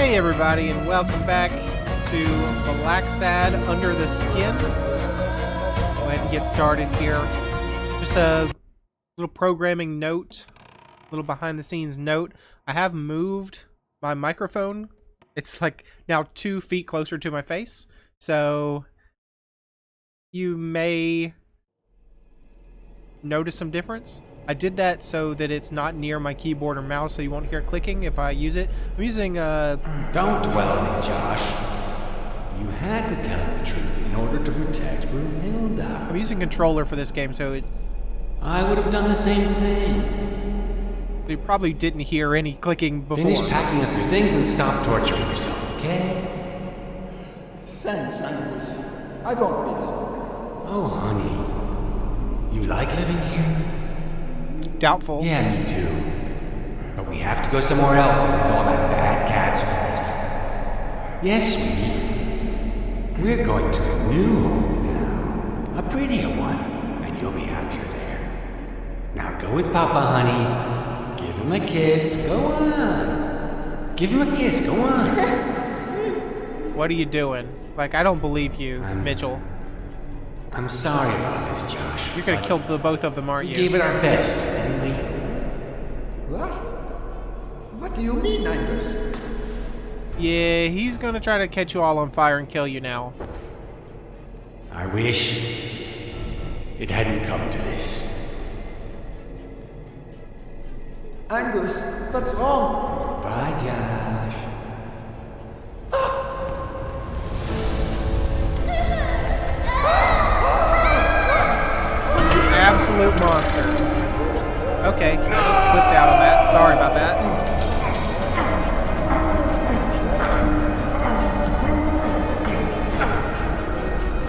Hey everybody, and welcome back to Blacksad Under the Skin. Go ahead and get started here. Just a little programming note, a little behind the scenes note. I have moved my microphone. It's like now 2 feet closer to my face, so you may notice some difference. I did that so that it's not near my keyboard or mouse, so you won't hear clicking if I use it. I'm using Don't dwell on it, Josh. You had to tell him the truth in order to protect Brunhilda. I'm using controller for this game, so I would have done the same thing. you probably didn't hear any clicking before. Finish packing up your things and stop torturing yourself, okay? Thanks, Angus. I won't be long. Oh, honey. You like living here? Doubtful. Yeah, me too. But we have to go somewhere else, and it's all that bad cat's fault. Yes, sweetie. We're going to a new home now. A prettier one, and you'll be happier there. Now go with Papa, honey. Give him a kiss. Go on. Give him a kiss. Go on. What are you doing? Like, I don't believe you, Mitchell. I'm sorry about this, Josh. You're gonna kill the both of them, aren't We you? gave it our best, didn't we? What? What do you mean, Angus? Yeah, he's gonna try to catch you all on fire and kill you now. I wish it hadn't come to this. Angus, what's wrong? Bye, Josh. Absolute monster. Okay, I just clipped out on that. Sorry about that.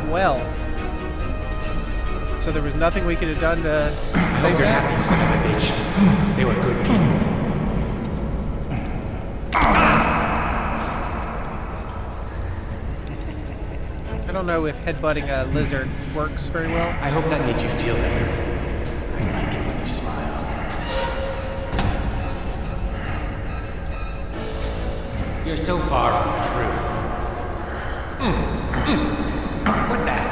Well. So there was nothing we could have done to I hope save you're her? happy, you son of a bitch. They were good people. I don't know if headbutting a lizard works very well. I hope that made you feel better. I like it when you smile. You're so far from the truth. What that?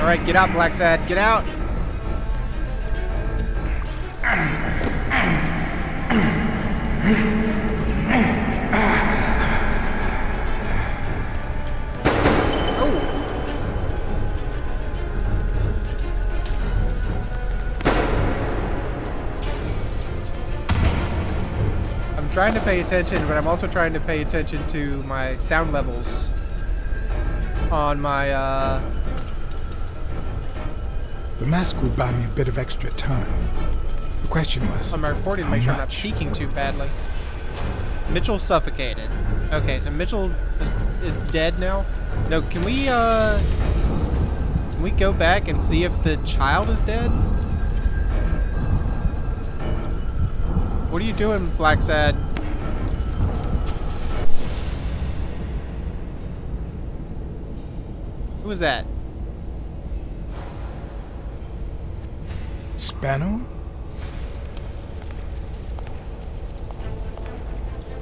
Alright, get out, Blacksad. Get out! I'm trying to pay attention, but I'm also trying to pay attention to my sound levels on my, The mask would buy me a bit of extra time. The question was, on my recording to how make sure I'm not much? peeking too badly. Mitchell suffocated. Okay, so Mitchell is dead now. No, can we go back and see if the child is dead? What are you doing, Blacksad? Who was that? Spano?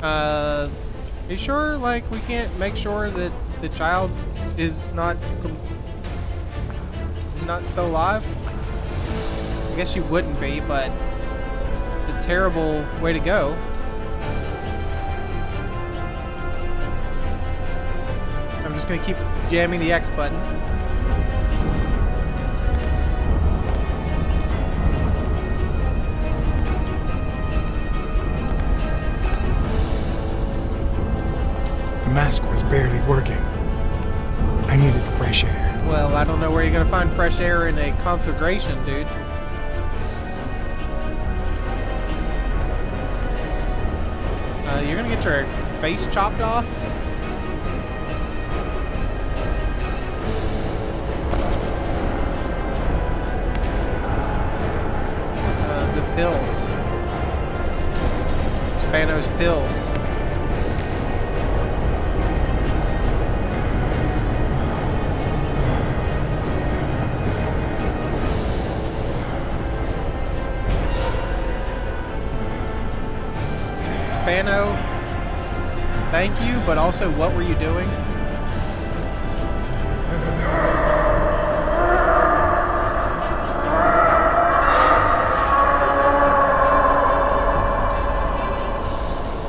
Are you sure, like, we can't make sure that the child is not still alive? I guess you wouldn't be, but it's a terrible way to go. I'm just gonna keep jamming the X button. The mask was barely working. I needed fresh air. Well, I don't know where you're gonna find fresh air in a conflagration, dude. You're gonna get your face chopped off? The pills. Spano's pills. Spano, thank you, but also what were you doing?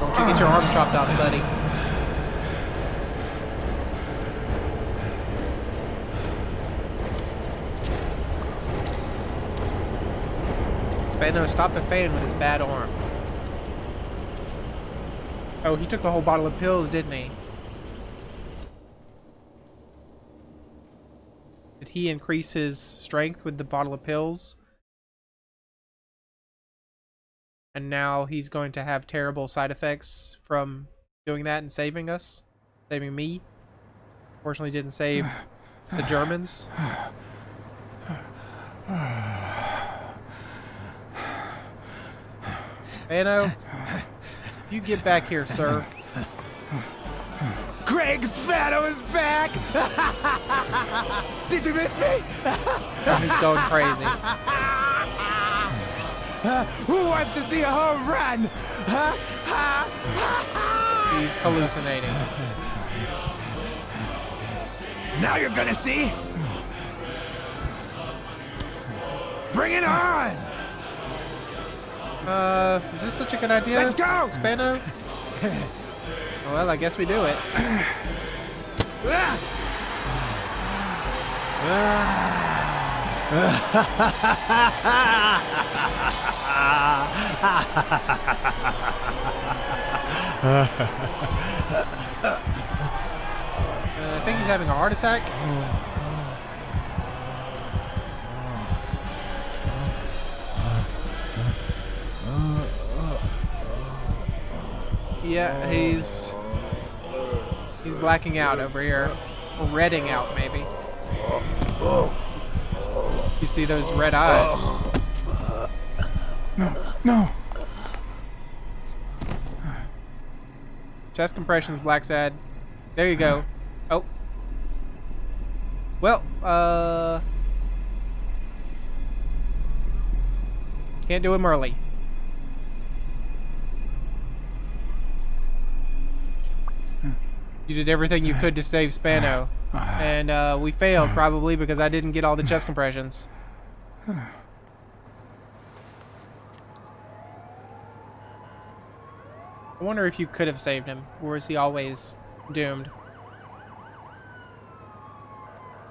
Don't you get your arm chopped off, buddy. Spano stopped the fan with his bad arm. Oh, he took the whole bottle of pills, didn't he? Did he increase his strength with the bottle of pills? And now he's going to have terrible side effects from doing that and saving us? Saving me? Fortunately didn't save the Germans. Spano, you get back here, sir. Craig Spano is back! Did you miss me? He's going crazy. Who wants to see a home run? He's hallucinating. Now you're gonna see. Bring it on! Is this such a good idea? Let's go! Spano? Well, I guess we do it. I think he's having a heart attack. Yeah, he's blacking out over here. Or redding out, maybe. You see those red eyes? No. Chest compressions, Blacksad. There you go. Oh. Well, can't do him early. You did everything you could to save Spano. And we failed, probably, because I didn't get all the chest compressions. I wonder if you could have saved him, or is he always doomed?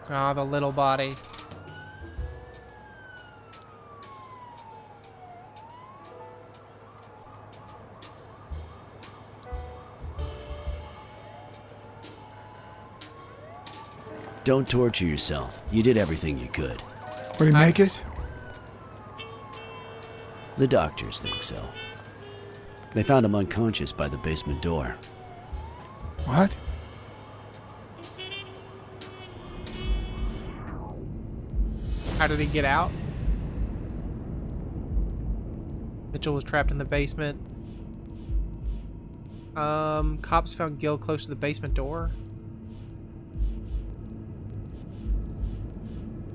Ah, the little body. Don't torture yourself. You did everything you could. Will he make it? The doctors think so. They found him unconscious by the basement door. What? How did he get out? Mitchell was trapped in the basement. Cops found Gil close to the basement door.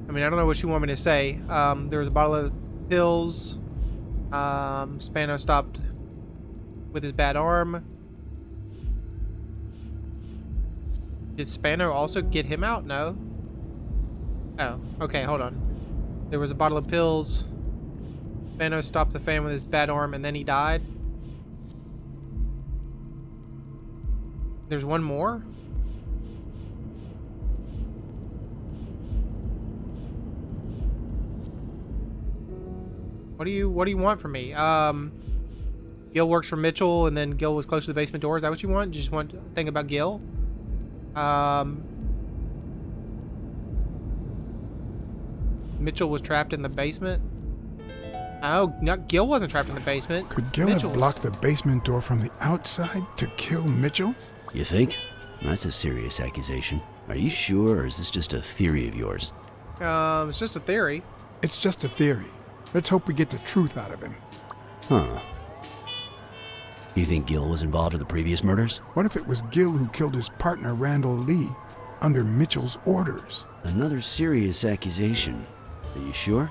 I mean, I don't know what you want me to say. There was a bottle of pills. Spano stopped with his bad arm. Did Spano also get him out? No. Oh, okay, hold on. There was a bottle of pills. Spano stopped the fan with his bad arm, and then he died. There's one more? What do you want from me? Gil works for Mitchell, and then Gil was close to the basement door. Is that what you want? You just want to think about Gil? Mitchell was trapped in the basement. Oh, no, Gil wasn't trapped in the basement. Could Gil Mitchell have blocked the basement door from the outside to kill Mitchell? You think? That's a serious accusation. Are you sure, or is this just a theory of yours? It's just a theory. It's just a theory. Let's hope we get the truth out of him. Huh. You think Gil was involved in the previous murders? What if it was Gil who killed his partner, Randall Lee, under Mitchell's orders? Another serious accusation. Are you sure?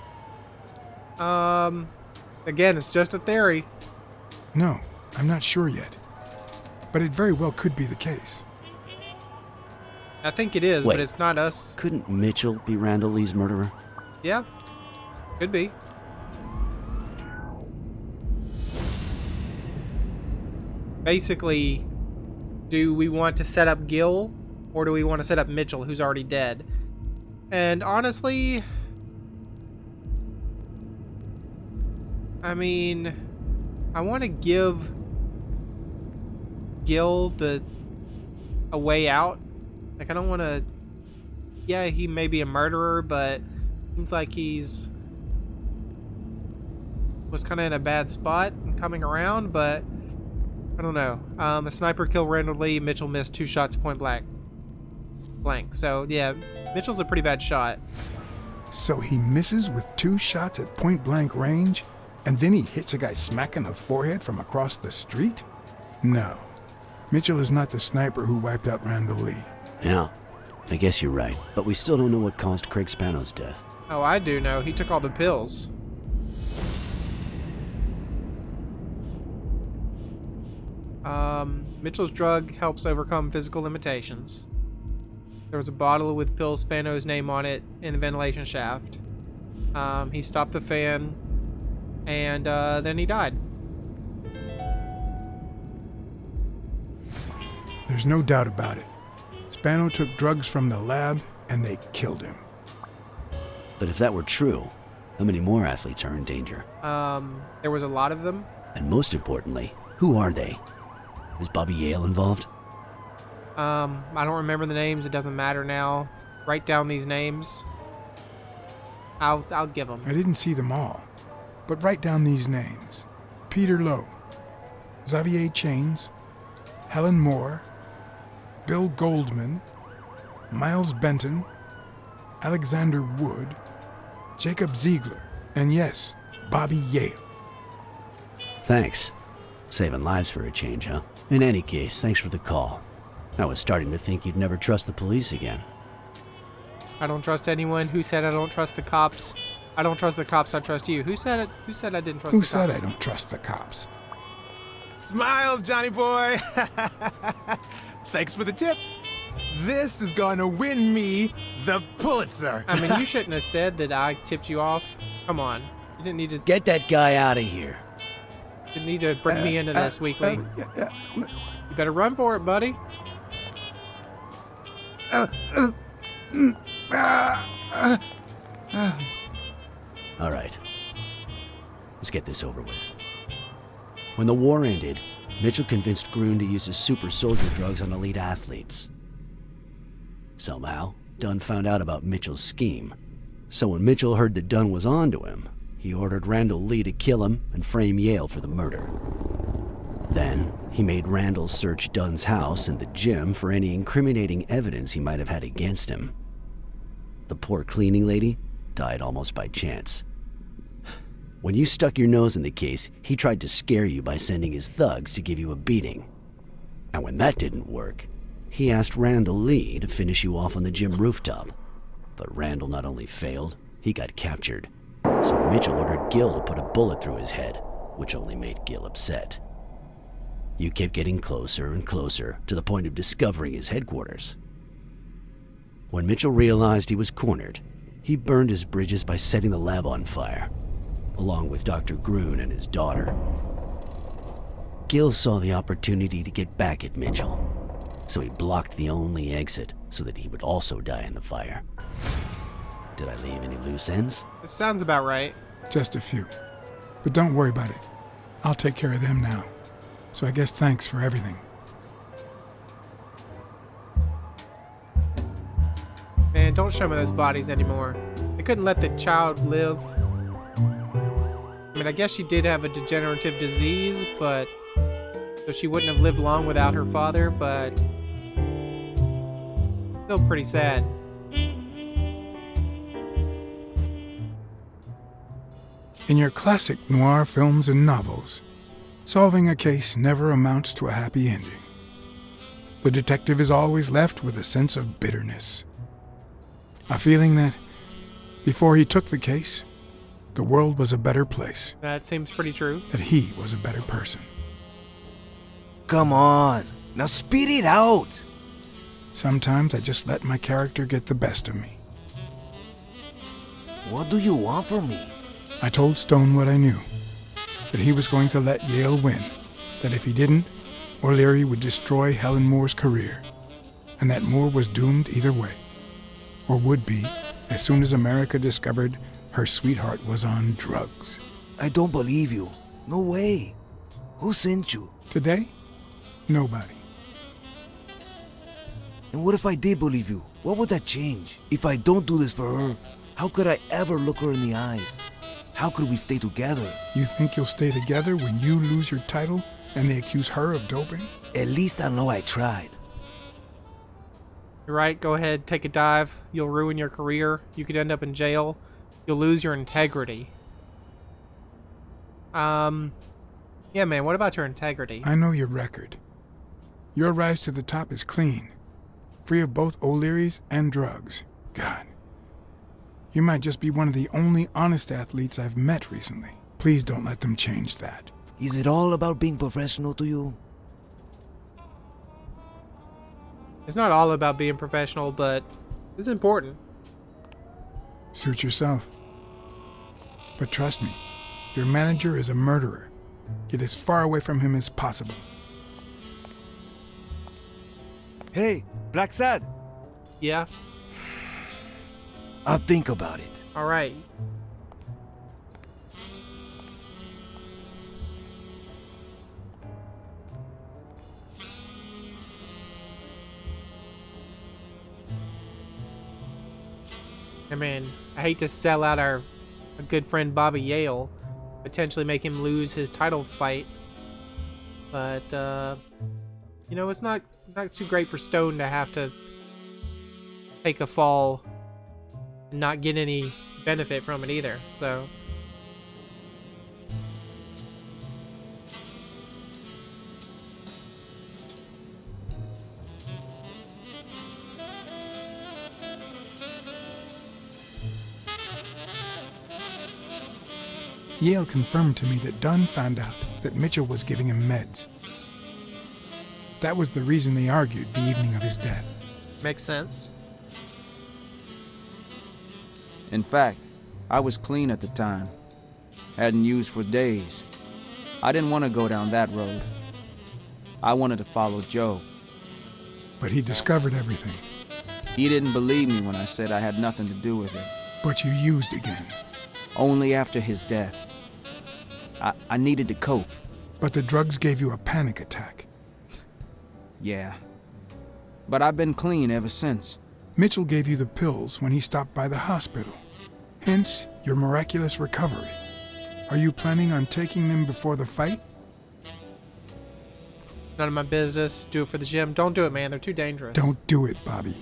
Again, it's just a theory. No, I'm not sure yet. But it very well could be the case. I think it is, Wait. but it's not us. Couldn't Mitchell be Randall Lee's murderer? Yeah, could be. Basically, do we want to set up Gil, or do we want to set up Mitchell, who's already dead? And honestly, I mean, I want to give Gil a way out. Like, I don't want to... Yeah, he may be a murderer, but seems like was kind of in a bad spot and coming around, but I don't know. A sniper killed Randall Lee. Mitchell missed 2 shots point blank. So, yeah, Mitchell's a pretty bad shot. So he misses with 2 shots at point-blank range, and then he hits a guy smack in the forehead from across the street? No. Mitchell is not the sniper who wiped out Randall Lee. Yeah, I guess you're right. But we still don't know what caused Craig Spano's death. Oh, I do know. He took all the pills. Mitchell's drug helps overcome physical limitations. There was a bottle with Bill Spano's name on it in the ventilation shaft. He stopped the fan, and then he died. There's no doubt about it. Spano took drugs from the lab, and they killed him. But if that were true, how many more athletes are in danger? There was a lot of them. And most importantly, who are they? Is Bobby Yale involved? I don't remember the names. It doesn't matter now. Write down these names. I'll give them. I didn't see them all, but write down these names. Peter Lowe, Xavier Chains, Helen Moore, Bill Goldman, Miles Benton, Alexander Wood, Jacob Ziegler, and yes, Bobby Yale. Thanks. Saving lives for a change, huh? In any case, thanks for the call. I was starting to think you'd never trust the police again. I don't trust anyone. Who said I don't trust the cops? I don't trust the cops. I trust you. Who said it? Who said I didn't trust the Who cops? said I don't trust the cops? Smile, Johnny boy. Thanks for the tip. This is going to win me the Pulitzer. I mean, you shouldn't have said that I tipped you off. Come on. You didn't need to... Get that guy out of here. Didn't need to bring me into this weekly. You better run for it, buddy. All right. Let's get this over with. When the war ended, Mitchell convinced Grun to use his super soldier drugs on elite athletes. Somehow, Dunn found out about Mitchell's scheme. So when Mitchell heard that Dunn was onto him, he ordered Randall Lee to kill him and frame Yale for the murder. Then, he made Randall search Dunn's house and the gym for any incriminating evidence he might have had against him. The poor cleaning lady died almost by chance. When you stuck your nose in the case, he tried to scare you by sending his thugs to give you a beating. And when that didn't work, he asked Randall Lee to finish you off on the gym rooftop. But Randall not only failed, he got captured. So Mitchell ordered Gil to put a bullet through his head, which only made Gil upset. You kept getting closer and closer to the point of discovering his headquarters. When Mitchell realized he was cornered, he burned his bridges by setting the lab on fire, along with Dr. Grun and his daughter. Gil saw the opportunity to get back at Mitchell, so he blocked the only exit so that he would also die in the fire. Did I leave any loose ends? It sounds about right. Just a few. But don't worry about it. I'll take care of them now. So I guess thanks for everything. Man, don't show me those bodies anymore. They couldn't let the child live. I mean, I guess she did have a degenerative disease, but... so she wouldn't have lived long without her father, but... still pretty sad. In your classic noir films and novels, solving a case never amounts to a happy ending. The detective is always left with a sense of bitterness. A feeling that, before he took the case, the world was a better place. That seems pretty true. That he was a better person. Come on. Now spit it out. Sometimes I just let my character get the best of me. What do you want from me? I told Stone what I knew, that he was going to let Yale win, that if he didn't, O'Leary would destroy Helen Moore's career, and that Moore was doomed either way, or would be as soon as America discovered her sweetheart was on drugs. I don't believe you. No way. Who sent you? Today, nobody. And what if I did believe you? What would that change? If I don't do this for her, how could I ever look her in the eyes? How could we stay together? You think you'll stay together when you lose your title and they accuse her of doping? At least I know I tried. You're right, go ahead, take a dive. You'll ruin your career. You could end up in jail. You'll lose your integrity. Yeah, man, what about your integrity? I know your record. Your rise to the top is clean, free of both O'Leary's and drugs. God, you might just be one of the only honest athletes I've met recently. Please don't let them change that. Is it all about being professional to you? It's not all about being professional, but it's important. Suit yourself. But trust me, your manager is a murderer. Get as far away from him as possible. Hey, Blacksad. Yeah? I'll think about it. Alright. I mean, I hate to sell out our good friend Bobby Yale, potentially make him lose his title fight, but you know, it's not too great for Stone to have to take a fall and not get any benefit from it either. So Yale confirmed to me that Dunn found out that Mitchell was giving him meds. That was the reason they argued the evening of his death. makes sense. In fact, I was clean at the time. Hadn't used for days. I didn't want to go down that road. I wanted to follow Joe. But he discovered everything. He didn't believe me when I said I had nothing to do with it. But you used again. Only after his death. I needed to cope. But the drugs gave you a panic attack. Yeah. But I've been clean ever since. Mitchell gave you the pills when he stopped by the hospital. Hence, your miraculous recovery. Are you planning on taking them before the fight? None of my business. Do it for the gym. Don't do it, man. They're too dangerous. Don't do it, Bobby.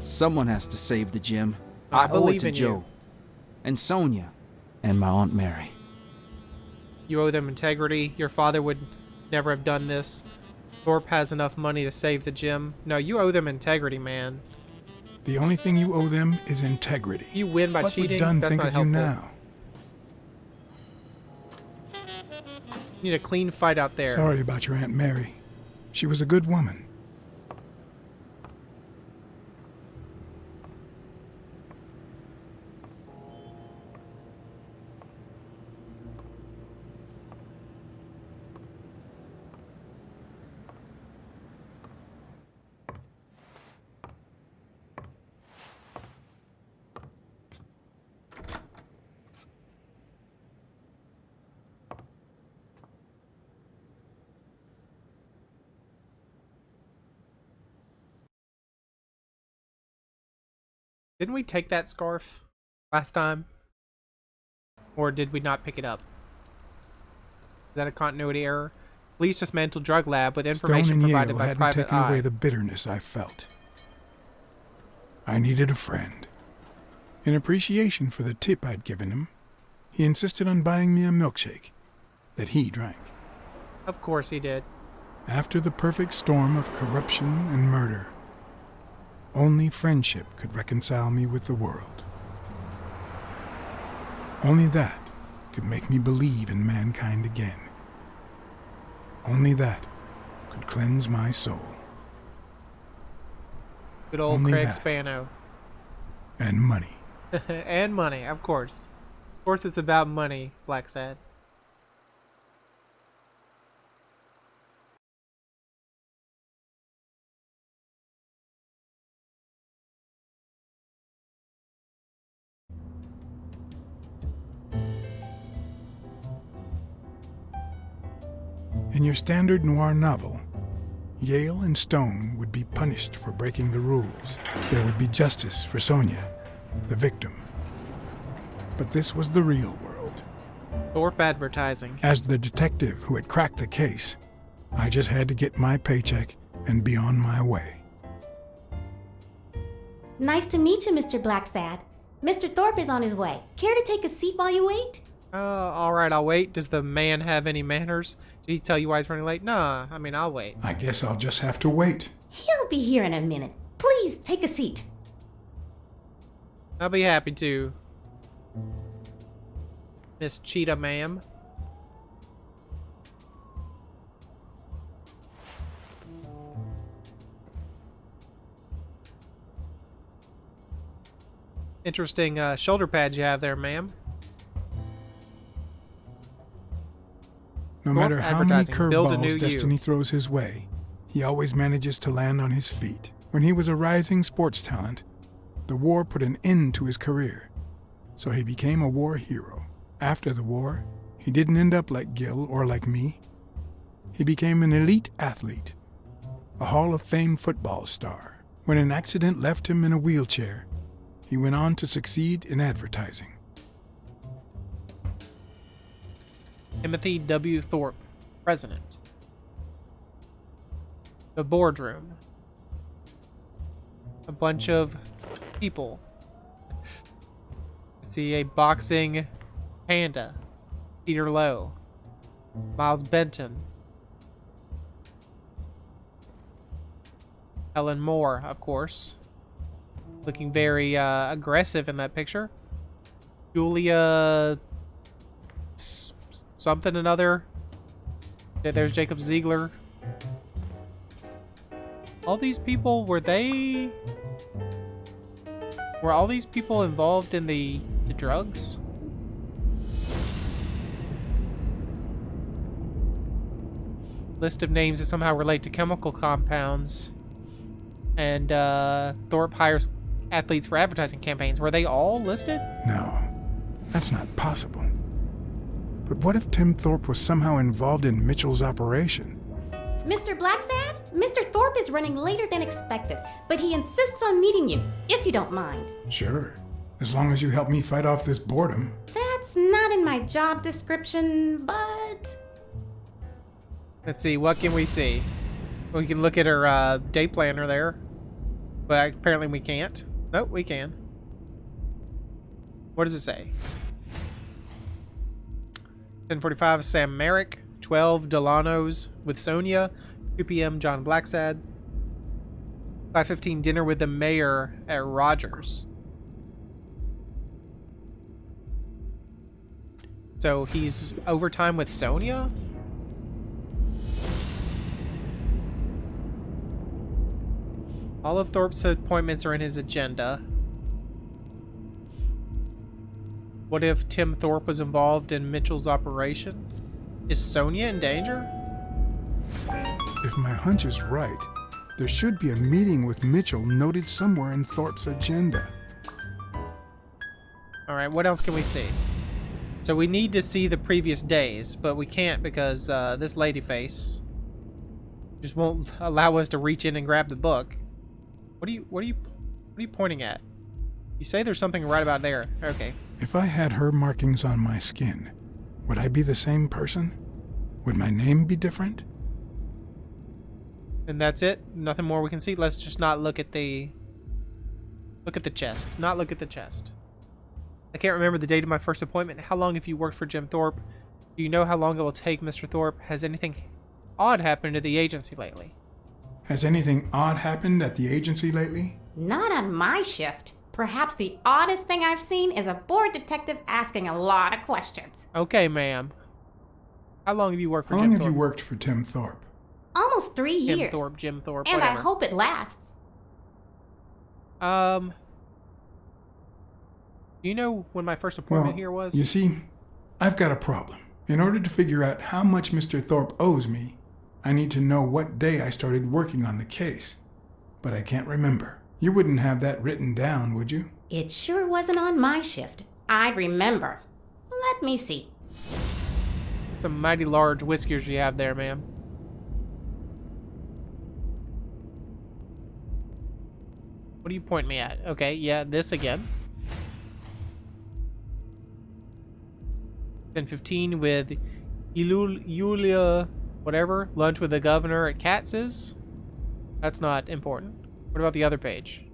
Someone has to save the gym. I owe it believe to in Joe. you. And Sonia. And my Aunt Mary. You owe them integrity. Your father would never have done this. Thorpe has enough money to save the gym. No, you owe them integrity, man. The only thing you owe them is integrity. You win by what cheating. Would Dunn That's think not of helpful. you now? You need a clean fight out there. Sorry about your Aunt Mary. She was a good woman. Didn't we take that scarf last time? Or did we not pick it up? Is that a continuity error? Police dismantled drug lab with Stone information and provided Yale by hadn't Private taken Eye. away the bitterness I felt. I needed a friend. In appreciation for the tip I'd given him, he insisted on buying me a milkshake that he drank. Of course he did. After the perfect storm of corruption and murder, only friendship could reconcile me with the world. Only that could make me believe in mankind again. Only that could cleanse my soul. Good old Only Craig that. Spano. And money. And money, of course. Of course it's about money, Blacksad. In your standard noir novel, Yale and Stone would be punished for breaking the rules. There would be justice for Sonia, the victim. But this was the real world. Thorpe Advertising. As the detective who had cracked the case, I just had to get my paycheck and be on my way. Nice to meet you, Mr. Blacksad. Mr. Thorpe is on his way. Care to take a seat while you wait? Alright, I'll wait. Does the man have any manners? Did he tell you why he's running late? Nah, I mean, I'll wait. I guess I'll just have to wait. He'll be here in a minute. Please, take a seat. I'll be happy to. Miss Cheetah, ma'am. Interesting shoulder pads you have there, ma'am. No Thorpe matter how many Advertising, build a new curveballs destiny you. throws his way, he always manages to land on his feet. When he was a rising sports talent, the war put an end to his career, so he became a war hero. After the war, he didn't end up like Gil or like me. He became an elite athlete, a Hall of Fame football star. When an accident left him in a wheelchair, he went on to succeed in advertising. Timothy W. Thorpe, President. The boardroom. A bunch of people. I see a boxing panda. Peter Lowe. Miles Benton. Helen Moore, of course. Looking very aggressive in that picture. Julia... something another. Yeah, there's Jacob Ziegler. All these people, were all these people involved in the drugs? List of names that somehow relate to chemical compounds. And Thorpe hires athletes for advertising campaigns. Were they all listed? No, that's not possible. But what if Tim Thorpe was somehow involved in Mitchell's operation? Mr. Blacksad, Mr. Thorpe is running later than expected, but he insists on meeting you, if you don't mind. Sure, as long as you help me fight off this boredom. That's not in my job description, but... Let's see, what can we see? We can look at her day planner there. But apparently we can't. Nope, we can. What does it say? 10:45, Sam Merrick. 12, Delano's with Sonia. 2 p.m., John Blacksad. 5:15, dinner with the mayor at Rogers. So he's overtime with Sonia? All of Thorpe's appointments are in his agenda. What if Tim Thorpe was involved in Mitchell's operation? Is Sonia in danger? If my hunch is right, there should be a meeting with Mitchell noted somewhere in Thorpe's agenda. Alright, what else can we see? So we need to see the previous days, but we can't because this lady face just won't allow us to reach in and grab the book. What are you pointing at? You say there's something right about there. Okay. If I had her markings on my skin, would I be the same person? Would my name be different? And that's it? Nothing more we can see? Let's just not look at the... Look at the chest. Not look at the chest. I can't remember the date of my first appointment. How long have you worked for Jim Thorpe? Do you know how long it will take, Mr. Thorpe? Has anything odd happened at the agency lately? Has anything odd happened at the agency lately? Not on my shift. Perhaps the oddest thing I've seen is a bored detective asking a lot of questions. Okay, ma'am. How long have you worked for How Jim long Thorpe? have you worked for Tim Thorpe? Almost 3 years. Jim Thorpe, And whatever. I hope it lasts. Do you know when my first appointment Well, here was? you see, I've got a problem. In order to figure out how much Mr. Thorpe owes me, I need to know what day I started working on the case. But I can't remember. You wouldn't have that written down, would you? It sure wasn't on my shift. I'd remember. Let me see. Some mighty large whiskers you have there, ma'am. What do you point me at? Okay, yeah, this again. 10:15 with Yulia, whatever. Lunch with the governor at Katz's. That's not important. What about the other page?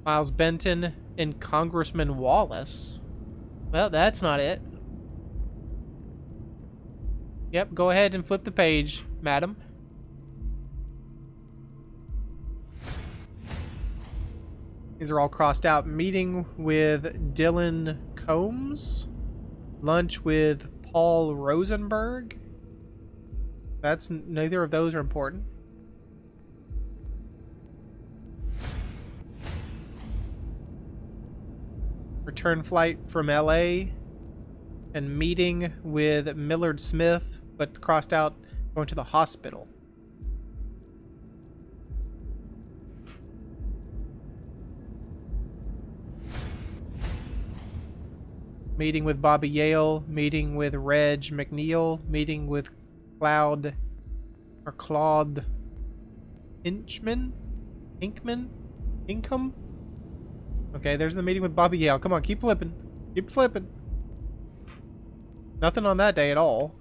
Miles Benton and Congressman Wallace. Well, that's not it. Yep, go ahead and flip the page, madam. These are all crossed out. Meeting with Dylan Combs. Lunch with Paul Rosenberg. That's neither of those are important. Return flight from LA. And meeting with Millard Smith, but crossed out going to the hospital. Meeting with Bobby Yale, meeting with Reg McNeil, meeting with Claude Inkman? Okay, there's the meeting with Bobby Yale. Come on, keep flipping. Keep flipping. Nothing on that day at all.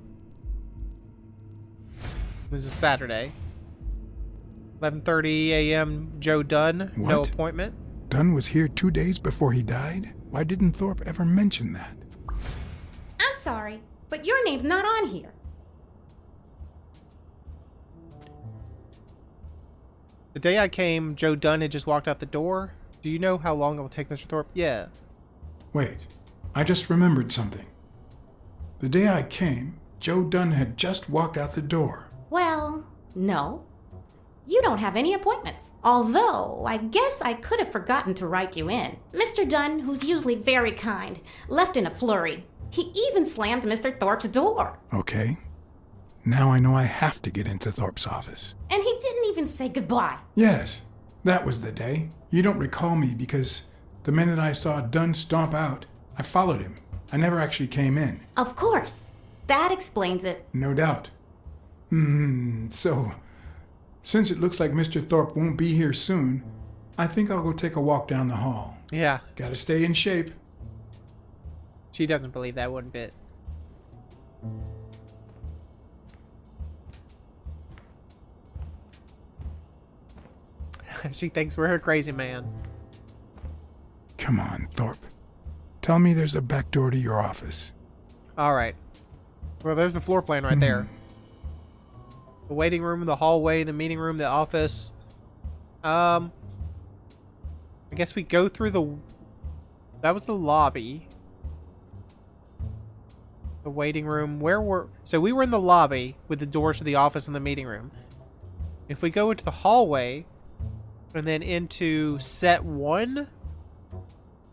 It was a Saturday. 11:30 a.m. Joe Dunn. No What? appointment. Dunn was here 2 days before he died? Why didn't Thorpe ever mention that? I'm sorry, but your name's not on here. The day I came, Joe Dunn had just walked out the door. Do you know how long it will take, Mr. Thorpe? Yeah. Wait, I just remembered something. The day I came, Joe Dunn had just walked out the door. Well, no. You don't have any appointments. Although, I guess I could have forgotten to write you in. Mr. Dunn, who's usually very kind, left in a flurry. He even slammed Mr. Thorpe's door. Okay. Now I know I have to get into Thorpe's office. And he didn't even say goodbye. Yes, that was the day. You don't recall me because the minute I saw Dunn stomp out, I followed him. I never actually came in. Of course. That explains it. No doubt. So, since it looks like Mr. Thorpe won't be here soon, I think I'll go take a walk down the hall. Yeah. Gotta stay in shape. She doesn't believe that one bit. She thinks we're her crazy man. Come on, Thorpe. Tell me there's a back door to your office. All right. Well, there's the floor plan right there. The waiting room, the hallway, the meeting room, the office. I guess we go through the... That was the lobby. The waiting room. Where were... So we were in the lobby with the doors to the office and the meeting room. If we go into the hallway and then into set 1...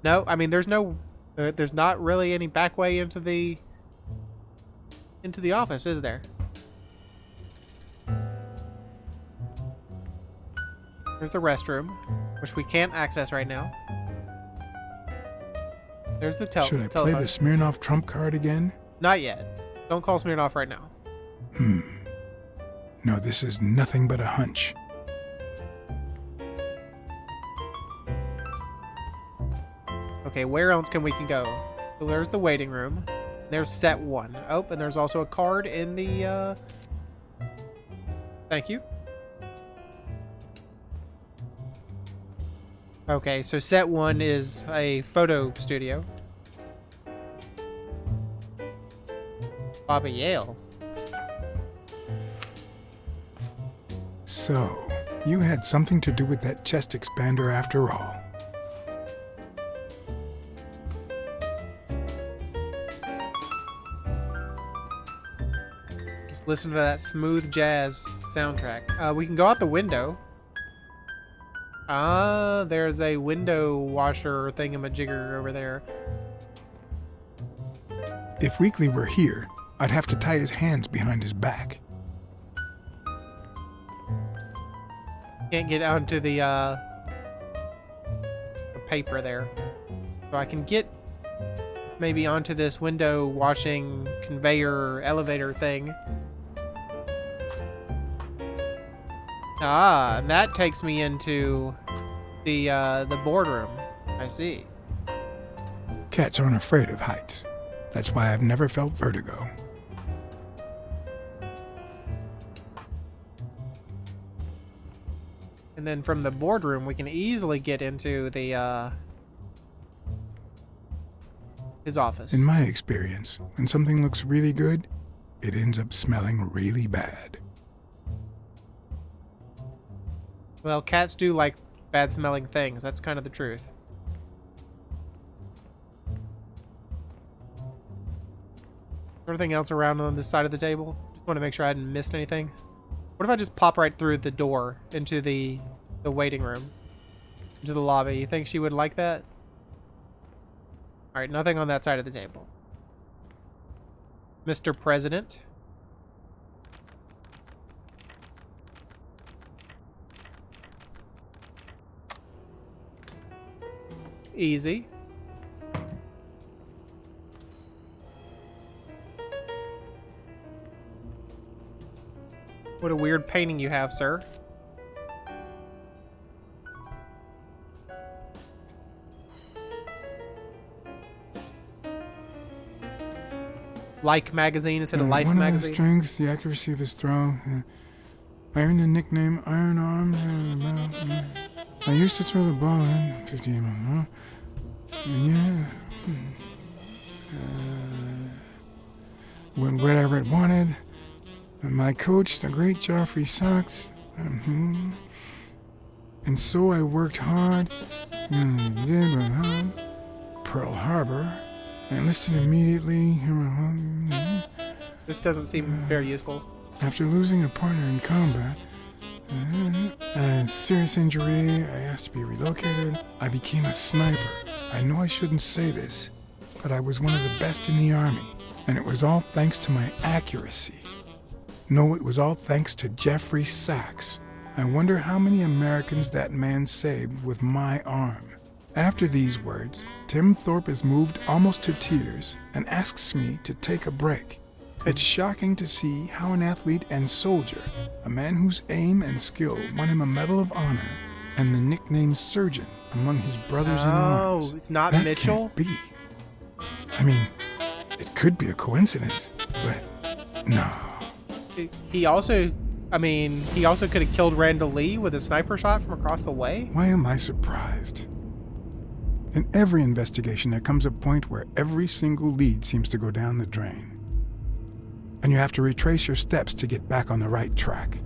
No, I mean, there's no... There's not really any back way into the office, is there? There's the restroom, which we can't access right now. There's the Should I play telephone. the Smirnoff trump card again? Not yet. Don't call Smirnoff right now. No, this is nothing but a hunch. Okay, where else can we go? So there's the waiting room. There's set 1. Oh, and there's also a card in the, Thank you. Okay, so set 1 is a photo studio. Bobby Yale. So, you had something to do with that chest expander after all. Just listen to that smooth jazz soundtrack. We can go out the window. There's a window washer thingamajigger over there. If Weekly were here, I'd have to tie his hands behind his back. Can't get onto the paper there. So I can get maybe onto this window washing conveyor elevator thing. Ah, and that takes me into the boardroom. I see. Cats aren't afraid of heights. That's why I've never felt vertigo. And then from the boardroom, we can easily get into the his office. In my experience, when something looks really good, it ends up smelling really bad. Well, cats do like bad-smelling things. That's kind of the truth. Anything else around on this side of the table? Just want to make sure I hadn't missed anything. What if I just pop right through the door into the waiting room, into the lobby? You think she would like that? All right, nothing on that side of the table. Mr. President. Easy. What a weird painting you have, sir. Like magazine instead of Life One magazine. of his strengths, the accuracy of his throw. I earned the nickname Iron Arms. I used to throw the ball in 50 miles. And yeah, went wherever it wanted. And my coach, the great Joffrey Sachs. And so I worked hard. Pearl Harbor. I enlisted immediately. This doesn't seem very useful. After losing a partner in combat, a serious injury, I asked to be relocated. I became a sniper. I know I shouldn't say this, but I was one of the best in the army, and it was all thanks to my accuracy. No, it was all thanks to Jeffrey Sachs. I wonder how many Americans that man saved with my arm. After these words, Tim Thorpe is moved almost to tears and asks me to take a break. It's shocking to see how an athlete and soldier, a man whose aim and skill won him a Medal of Honor and the nickname Surgeon among his brothers in arms. Oh, it's not that Mitchell? Can't be. I mean, it could be a coincidence, but no. He also could have killed Randall Lee with a sniper shot from across the way. Why am I surprised? In every investigation, there comes a point where every single lead seems to go down the drain. And you have to retrace your steps to get back on the right track.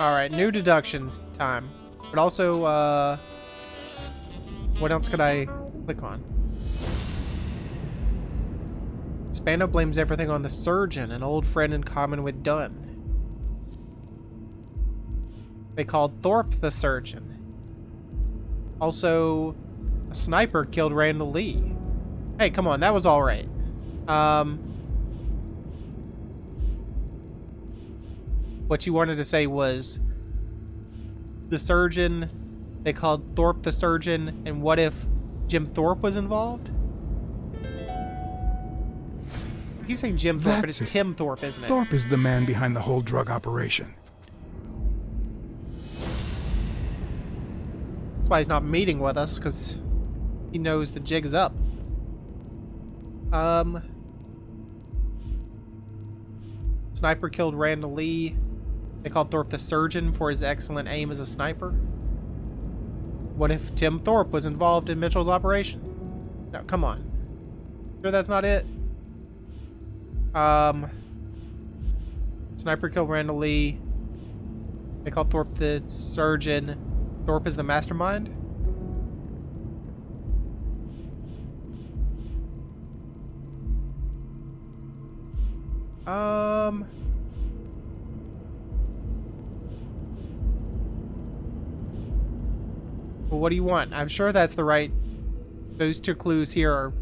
Alright, new deductions time. But also, what else could I click on? Spano blames everything on the surgeon, an old friend in common with Dunn. They called Thorpe the surgeon. Also, a sniper killed Randall Lee. Hey, come on, that was alright. What you wanted to say was the surgeon, they called Thorpe the surgeon, and what if Jim Thorpe was involved? I keep saying Jim Thorpe, but it's Tim Thorpe, isn't it? Thorpe is the man behind the whole drug operation. That's why he's not meeting with us, because he knows the jig's up. Sniper killed Randall Lee. They called Thorpe the surgeon for his excellent aim as a sniper. What if Tim Thorpe was involved in Mitchell's operation? No, come on. Sure that's not it? Sniper killed Randall Lee. They call Thorpe the surgeon. Thorpe is the mastermind. Well, what do you want? I'm sure that's the right... Those two clues here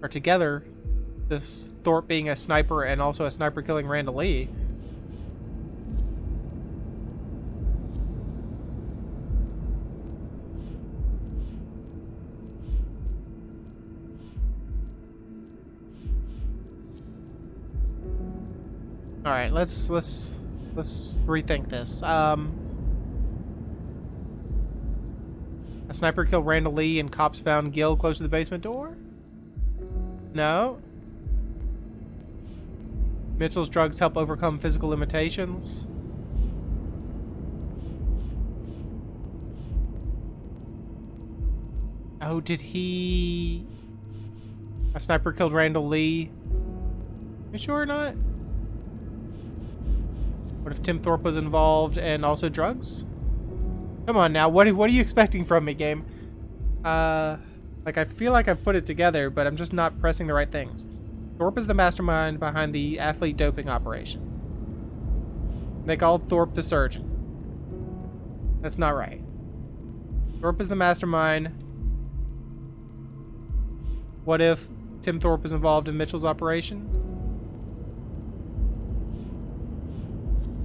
are together. This Thorpe being a sniper and also a sniper killing Randall Lee. All right, let's rethink this. A sniper killed Randall Lee and cops found Gil close to the basement door? No. Mitchell's drugs help overcome physical limitations. Oh, did he... A sniper killed Randall Lee? You sure or not? What if Tim Thorpe was involved and also drugs? Come on now, what are you expecting from me, game? Like, I feel like I've put it together, but I'm just not pressing the right things. Thorpe is the mastermind behind the athlete doping operation. They called Thorpe the surgeon. That's not right. Thorpe is the mastermind. What if Tim Thorpe was involved in Mitchell's operation?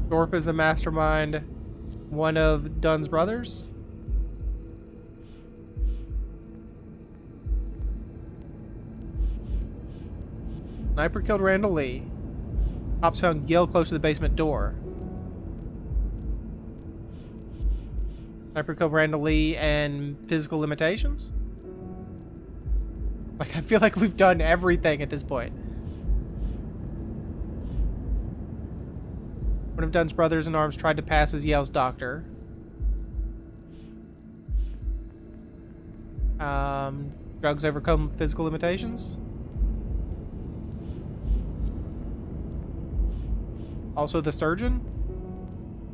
Thorpe is the mastermind, one of Dunn's brothers? Sniper killed Randall Lee. Cops found Gil close to the basement door. Sniper killed Randall Lee and physical limitations? Like, I feel like we've done everything at this point. One of Dunn's brothers in arms tried to pass as Yale's doctor. Drugs overcome physical limitations? Also the surgeon?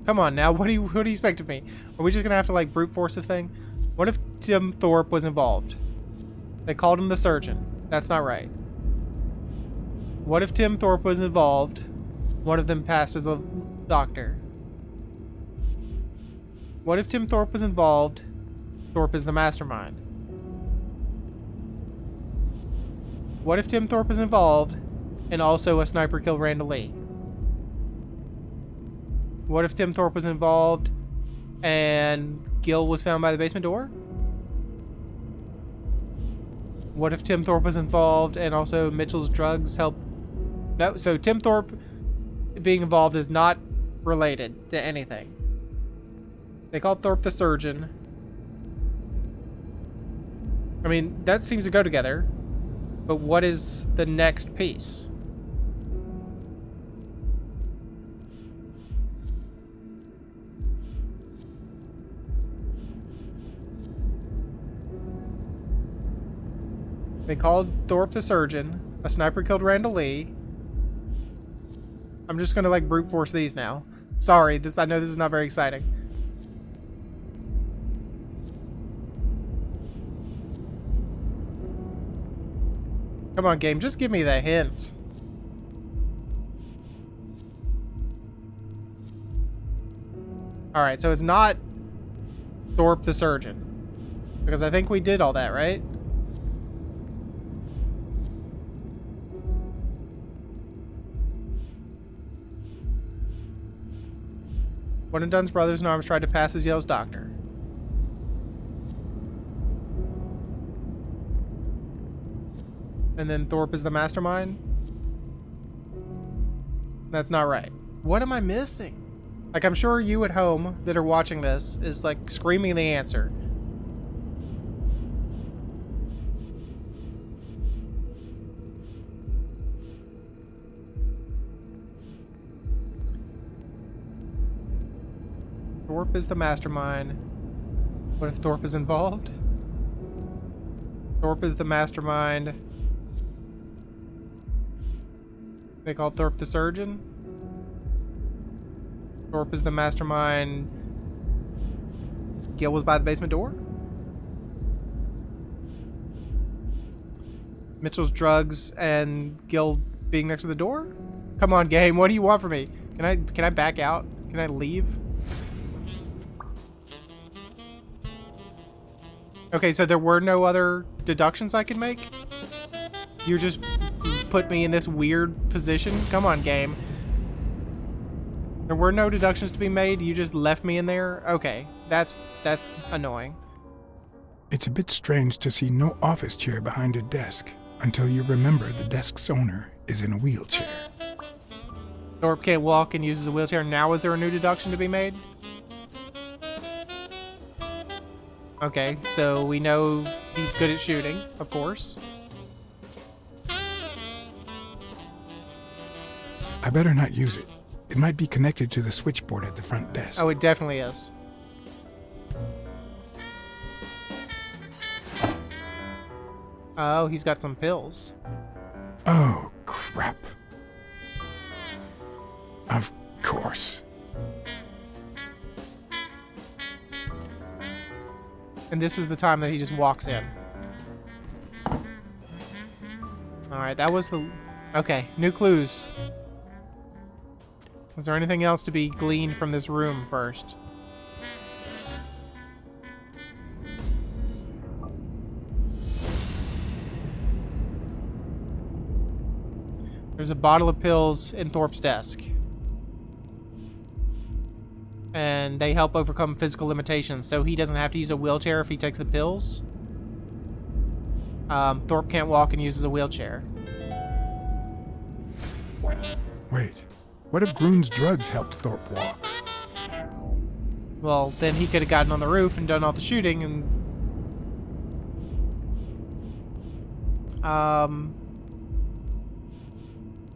Come on now, what do you expect of me? Are we just gonna have to like brute force this thing? What if Tim Thorpe was involved? They called him the surgeon. That's not right. What if Tim Thorpe was involved? One of them passed as a doctor. What if Tim Thorpe was involved? Thorpe is the mastermind. What if Tim Thorpe is involved and also a sniper killed Randall Lee? What if Tim Thorpe was involved and Gil was found by the basement door? What if Tim Thorpe was involved and also Mitchell's drugs help? No, so Tim Thorpe being involved is not related to anything. They called Thorpe the surgeon. I mean, that seems to go together. But what is the next piece? They called Thorpe the surgeon. A sniper killed Randall Lee. I'm just gonna like brute force these now. Sorry, I know this is not very exciting. Come on, game, just give me the hint. Alright, so it's not Thorpe the surgeon. Because I think we did all that, right? One of Dunn's brothers in arms tried to pass as Yale's doctor. And then Thorpe is the mastermind? That's not right. What am I missing? Like, I'm sure you at home that are watching this is like screaming the answer. Thorpe is the mastermind. What if Thorpe is involved? Thorpe is the mastermind. They call Thorpe the surgeon. Thorpe is the mastermind. Gil was by the basement door. Mitchell's drugs and Gil being next to the door. Come on, game. What do you want from me? Can I back out? Can I leave? Okay, so there were no other deductions I could make? You just put me in this weird position? Come on, game. There were no deductions to be made? You just left me in there? Okay, that's annoying. It's a bit strange to see no office chair behind a desk until you remember the desk's owner is in a wheelchair. Thorpe can't walk and uses a wheelchair. Now is there a new deduction to be made? Okay, so we know he's good at shooting, of course. I better not use it. It might be connected to the switchboard at the front desk. Oh, it definitely is. Oh, he's got some pills. Oh, crap. Of course. And this is the time that he just walks in. Alright, that was the... Okay, new clues. Was there anything else to be gleaned from this room first? There's a bottle of pills in Thorpe's desk. And they help overcome physical limitations, so he doesn't have to use a wheelchair if he takes the pills. Thorpe can't walk and uses a wheelchair. Wait, what if Groon's drugs helped Thorpe walk? Well, then he could have gotten on the roof and done all the shooting and...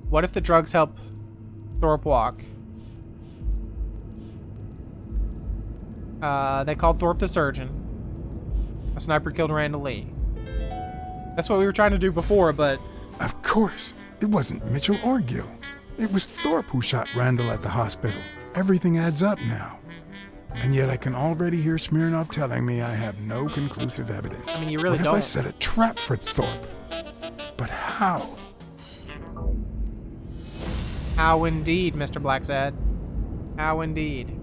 What if the drugs help Thorpe walk? They called Thorpe the surgeon. A sniper killed Randall Lee. That's what we were trying to do before, but... Of course. It wasn't Mitchell or Gil. It was Thorpe who shot Randall at the hospital. Everything adds up now. And yet I can already hear Smirnov telling me I have no conclusive evidence. I mean, you really what don't. If I set a trap for Thorpe? But how? How indeed, Mr. Blacksad. How indeed.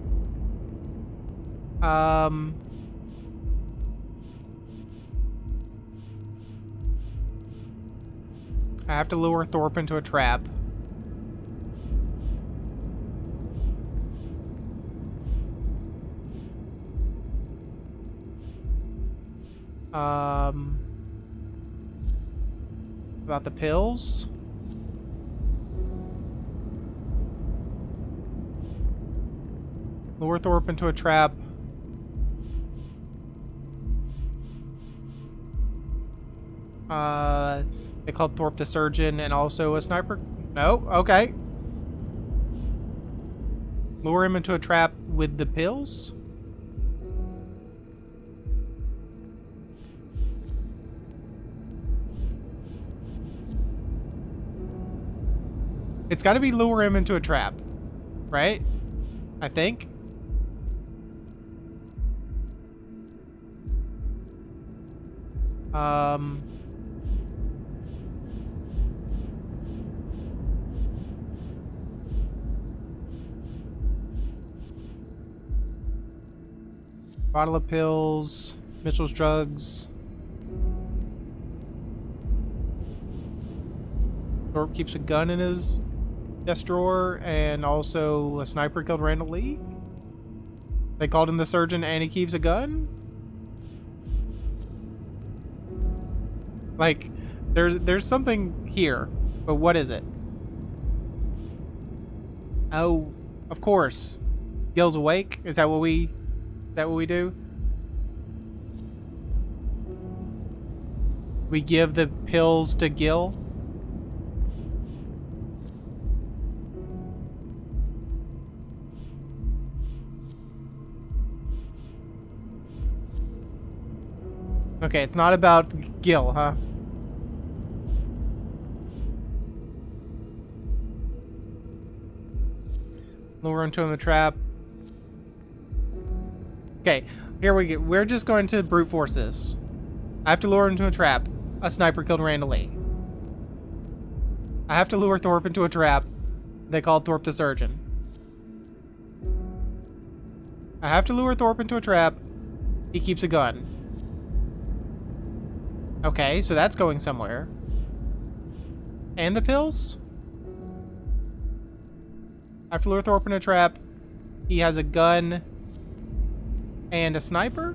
I have to lure Thorpe into a trap. About the pills? Lure Thorpe into a trap. They called Thorpe the surgeon and also a sniper. No, okay. Lure him into a trap with the pills? It's got to be lure him into a trap, right? I think. Bottle of pills, Mitchell's drugs. Thorpe keeps a gun in his desk drawer, and also a sniper killed Randall Lee. They called him the surgeon and he keeps a gun? Like, there's something here, but what is it? Oh, of course. Gil's awake? Is that what we do? We give the pills to Gil? Okay, it's not about Gil, huh? Lure into him a trap. Okay, here we go. We're just going to brute force this. I have to lure into a trap. A sniper killed Randall Lee. I have to lure Thorpe into a trap. They called Thorpe the surgeon. I have to lure Thorpe into a trap. He keeps a gun. Okay, so that's going somewhere. And the pills? I have to lure Thorpe in a trap. He has a gun and a sniper?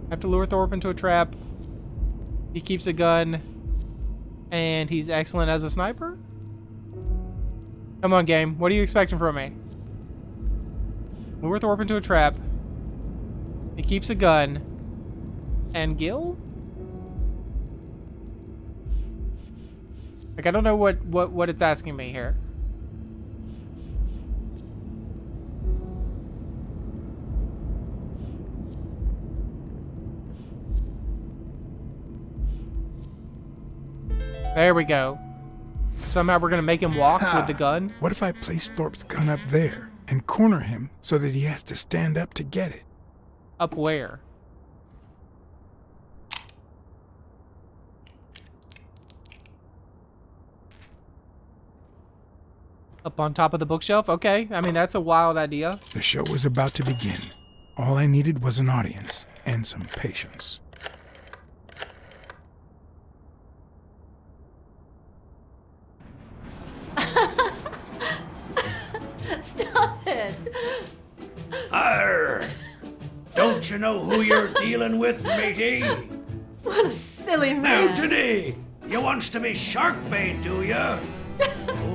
I have to lure Thorpe into a trap. He keeps a gun and he's excellent as a sniper? Come on, game. What are you expecting from me? Lure Thorpe into a trap. He keeps a gun. And Gil? Like, I don't know what it's asking me here. There we go. Somehow we're gonna make him walk with the gun. What if I place Thorpe's gun up there and corner him so that he has to stand up to get it? Up where? Up on top of the bookshelf? Okay, I mean, that's a wild idea. The show was about to begin. All I needed was an audience and some patience. Stop it! Arr! Don't you know who you're dealing with, matey? What a silly man. Mutiny! You wants to be Sharkbait, do ya?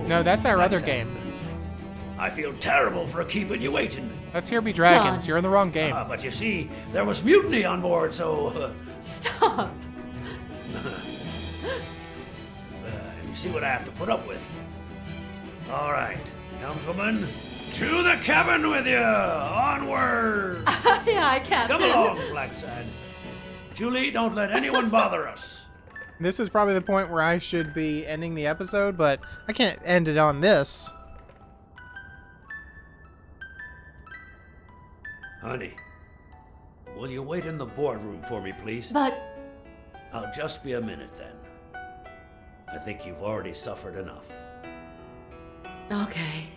No, that's our other game. I feel terrible for keeping you waiting. Let's Here Be Dragons. John. You're in the wrong game. But you see, there was mutiny on board, so... Stop. you see what I have to put up with. All right, helmswoman, to the cabin with you! Onward! Aye, Captain. Come along, Blacksad. Julie, don't let anyone bother us. This is probably the point where I should be ending the episode, but I can't end it on this. Honey, will you wait in the boardroom for me, please? But I'll just be a minute then. I think you've already suffered enough. okay.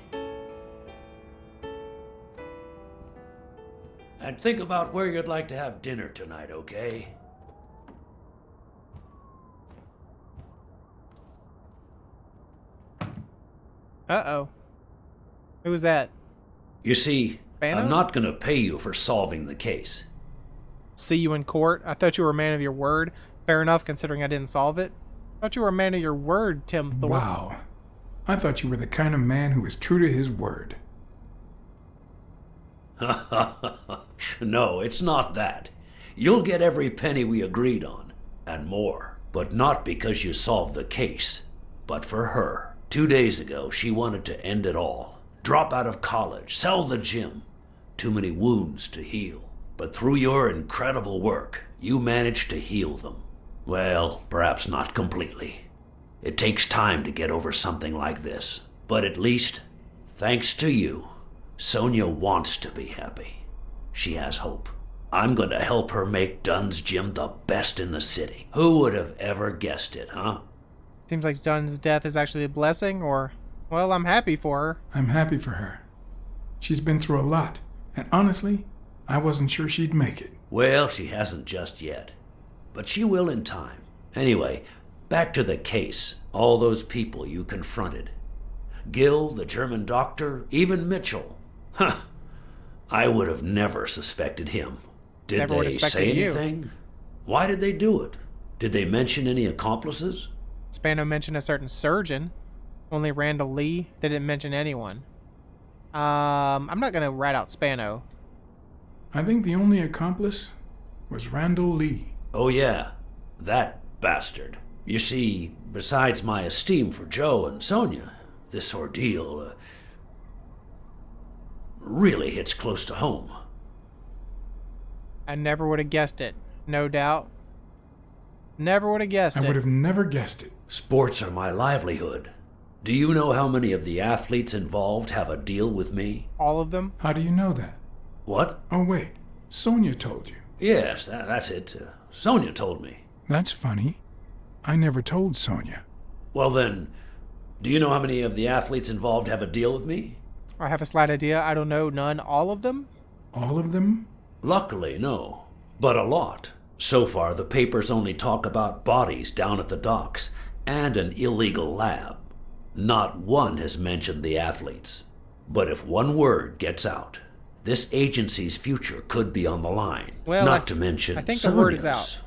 And think about where you'd like to have dinner tonight, okay? Uh-oh. Who was that? You see, Bano? I'm not gonna pay you for solving the case. See you in court? I thought you were a man of your word. Fair enough, considering I didn't solve it. I thought you were a man of your word, Tim Thorpe. Wow. I thought you were the kind of man who is true to his word. No, it's not that. You'll get every penny we agreed on, and more. But not because you solved the case, but for her. 2 days ago, she wanted to end it all. Drop out of college, sell the gym. Too many wounds to heal. But through your incredible work, you managed to heal them. Well, perhaps not completely. It takes time to get over something like this. But at least, thanks to you, Sonia wants to be happy. She has hope. I'm going to help her make Dunn's gym the best in the city. Who would have ever guessed it, huh? Seems like Dunn's death is actually a blessing, or... Well, I'm happy for her. I'm happy for her. She's been through a lot, and honestly, I wasn't sure she'd make it. Well, she hasn't just yet. But she will in time. Anyway, back to the case. All those people you confronted. Gil, the German doctor, even Mitchell. Huh. I would have never suspected him. Did Never would have they suspected say you. anything? Why did they do it? Did they mention any accomplices? Spano mentioned a certain surgeon. Only Randall Lee. They didn't mention anyone. I'm not gonna rat out Spano. I think the only accomplice was Randall Lee. Oh yeah, that bastard. You see, besides my esteem for Joe and Sonia, this ordeal really hits close to home. I never would have guessed it. No doubt. Never would have guessed I it. would have never guessed it. Sports are my livelihood. Do you know how many of the athletes involved have a deal with me? All of them? How do you know that? What? Oh, wait. Sonia told you. Yes, that's it. Sonia told me. That's funny. I never told Sonia. Well then, do you know how many of the athletes involved have a deal with me? I have a slight idea. I don't know. None. All of them? All of them? Luckily, no. But a lot. So far, the papers only talk about bodies down at the docks and an illegal lab. Not one has mentioned the athletes. But if one word gets out, this agency's future could be on the line. Well, Not to mention I think the word is out. Sonia's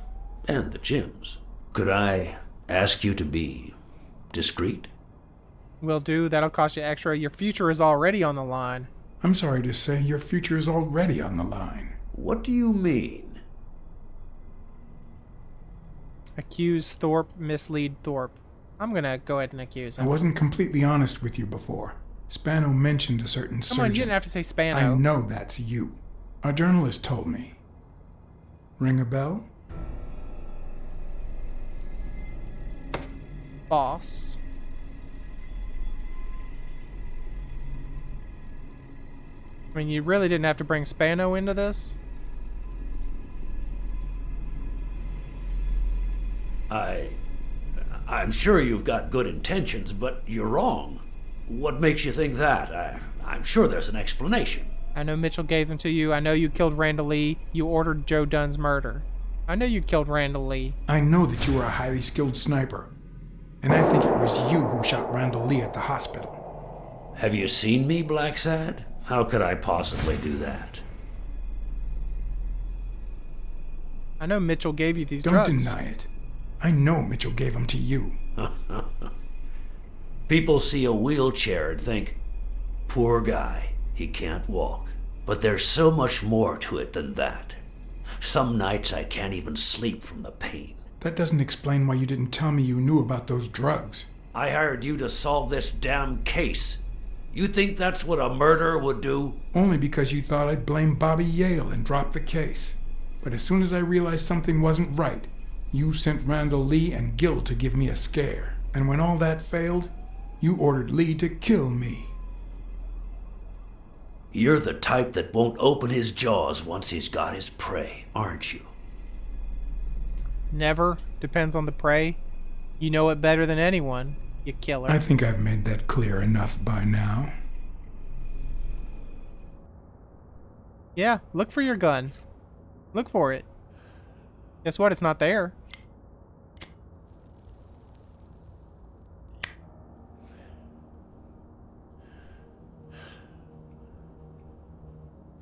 and the gym's. Could I ask you to be discreet? Will do. That'll cost you extra. Your future is already on the line. I'm sorry to say your future is already on the line. What do you mean? Accuse Thorpe, mislead Thorpe. I'm gonna go ahead and accuse I him. wasn't completely honest with you before. Spano mentioned a certain surgeon. Come on, you didn't have to say Spano. I know that's you. A journalist told me. Ring a bell? Boss. I mean, you really didn't have to bring Spano into this. I'm sure you've got good intentions, but you're wrong. What makes you think that? I'm sure there's an explanation. I know Mitchell gave them to you. I know you killed Randall Lee. You ordered Joe Dunn's murder. I know you killed Randall Lee. I know that you are a highly skilled sniper. And I think it was you who shot Randall Lee at the hospital. Have you seen me, Blacksad? How could I possibly do that? I know Mitchell gave you these Don't drugs. deny it. I know Mitchell gave them to you. People see a wheelchair and think, poor guy, he can't walk. But there's so much more to it than that. Some nights I can't even sleep from the pain. That doesn't explain why you didn't tell me you knew about those drugs. I hired you to solve this damn case. You think that's what a murderer would do? Only because you thought I'd blame Bobby Yale and drop the case. But as soon as I realized something wasn't right, you sent Randall Lee and Gil to give me a scare. And when all that failed, you ordered Lee to kill me. You're the type that won't open his jaws once he's got his prey, aren't you? Never. Depends on the prey. You know it better than anyone, you killer. I think I've made that clear enough by now. Yeah, look for your gun. Look for it. Guess what? It's not there.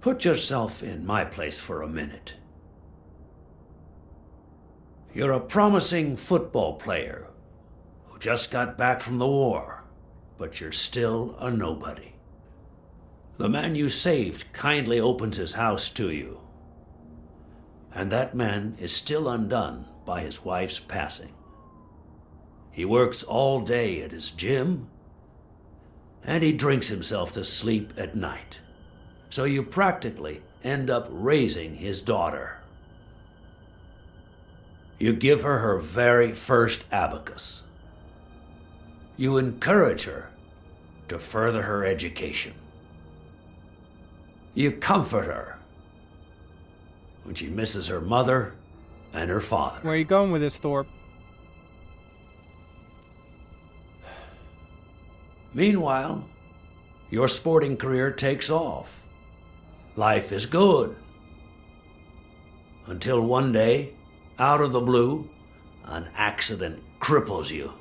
Put yourself in my place for a minute. You're a promising football player who just got back from the war, but you're still a nobody. The man you saved kindly opens his house to you, and that man is still undone by his wife's passing. He works all day at his gym, and he drinks himself to sleep at night. So you practically end up raising his daughter. You give her her very first abacus. You encourage her to further her education. You comfort her when she misses her mother and her father. Where are you going with this, Thorpe? Meanwhile, your sporting career takes off. Life is good. Until one day, out of the blue, an accident cripples you.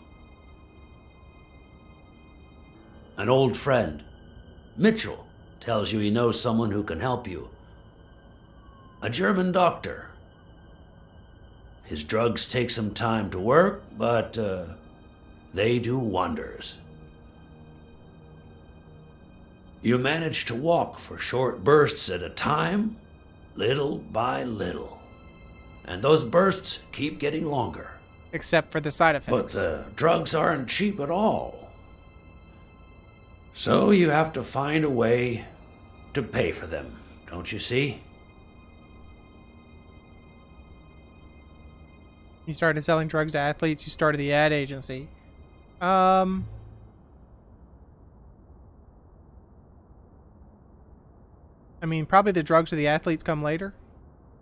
An old friend, Mitchell, tells you he knows someone who can help you. A German doctor. His drugs take some time to work, but they do wonders. You manage to walk for short bursts at a time, little by little. And those bursts keep getting longer. Except for the side effects. But the drugs aren't cheap at all. So you have to find a way to pay for them, don't you see? You started selling drugs to athletes. You started the ad agency. I mean, probably the drugs or the athletes come later.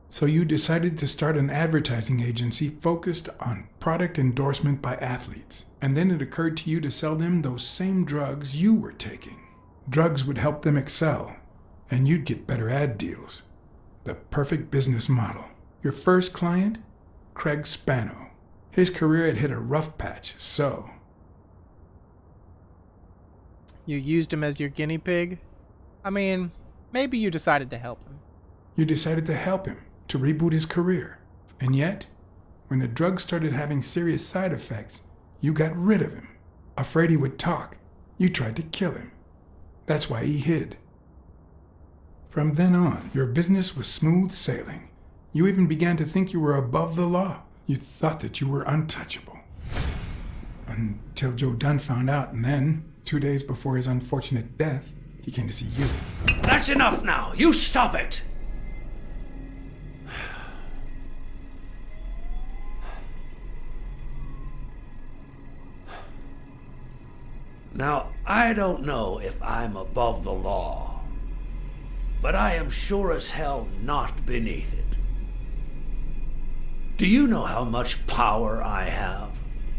So you decided to start an advertising agency focused on product endorsement by athletes. And then it occurred to you to sell them those same drugs you were taking. Drugs would help them excel, and you'd get better ad deals. The perfect business model. Your first client? Craig Spano. His career had hit a rough patch, so... You used him as your guinea pig? I mean, maybe you decided to help him. You decided to help him, to reboot his career. And yet, when the drug started having serious side effects, you got rid of him. Afraid he would talk, you tried to kill him. That's why he hid. From then on, your business was smooth sailing. You even began to think you were above the law. You thought that you were untouchable. Until Joe Dunn found out, and then, 2 days before his unfortunate death, he came to see you. That's enough now! You stop it! Now, I don't know if I'm above the law, but I am sure as hell not beneath it. Do you know how much power I have?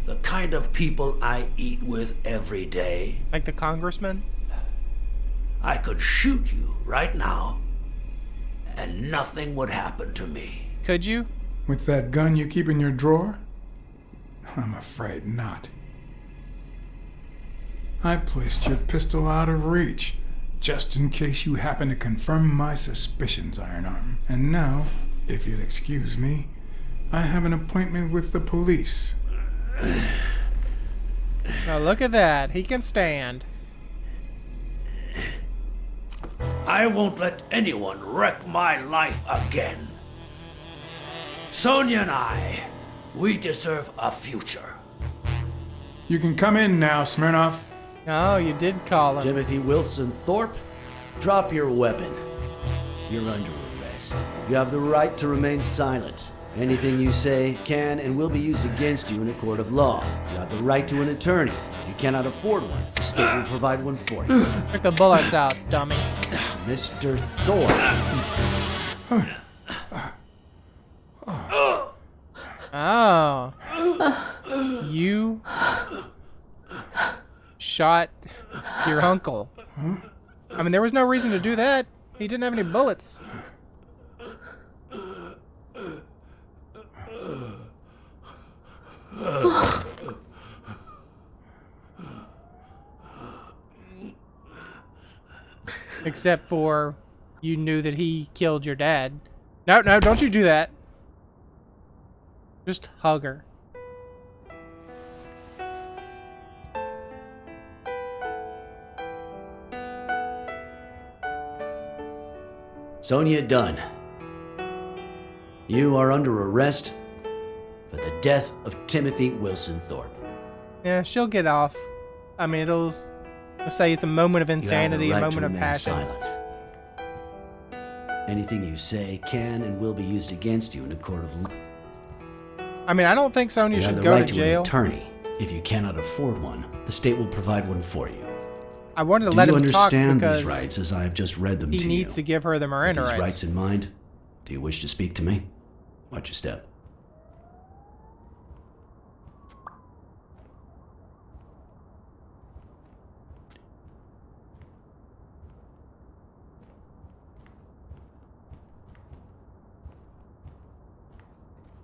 The kind of people I eat with every day? Like the congressman? I could shoot you right now, and nothing would happen to me. Could you? With that gun you keep in your drawer? I'm afraid not. I placed your pistol out of reach, just in case you happen to confirm my suspicions, Iron Arm. And now, if you'll excuse me, I have an appointment with the police. Now look at that. He can stand. I won't let anyone wreck my life again. Sonia and I, we deserve a future. You can come in now, Smirnoff. Oh, you did call him. Timothy Wilson Thorpe, drop your weapon. You're under arrest. You have the right to remain silent. Anything you say can and will be used against you in a court of law. You have the right to an attorney. If you cannot afford one, the state will provide one for you. Take the bullets out, dummy. Mr. Thorpe. Oh. You shot your uncle. I mean, there was no reason to do that. He didn't have any bullets. Except for you knew that he killed your dad. No, no, don't you do that. Just hug her. Sonia Dunn. You are under arrest for the death of Timothy Wilson Thorpe. Yeah, she'll get off. I mean, it'll say it's a moment of insanity, You a have the right moment of to remain passion. silent. Anything you say can and will be used against you in a court of law. I mean, I don't think Sonia You have should the go right to to an jail. attorney. If you cannot afford one, the state will provide one for you. I wanted to Do let you him talk understand because these rights as I have just read them to he you? needs to give her the With Miranda these rights. rights in mind, do you wish to speak to me? Watch your step.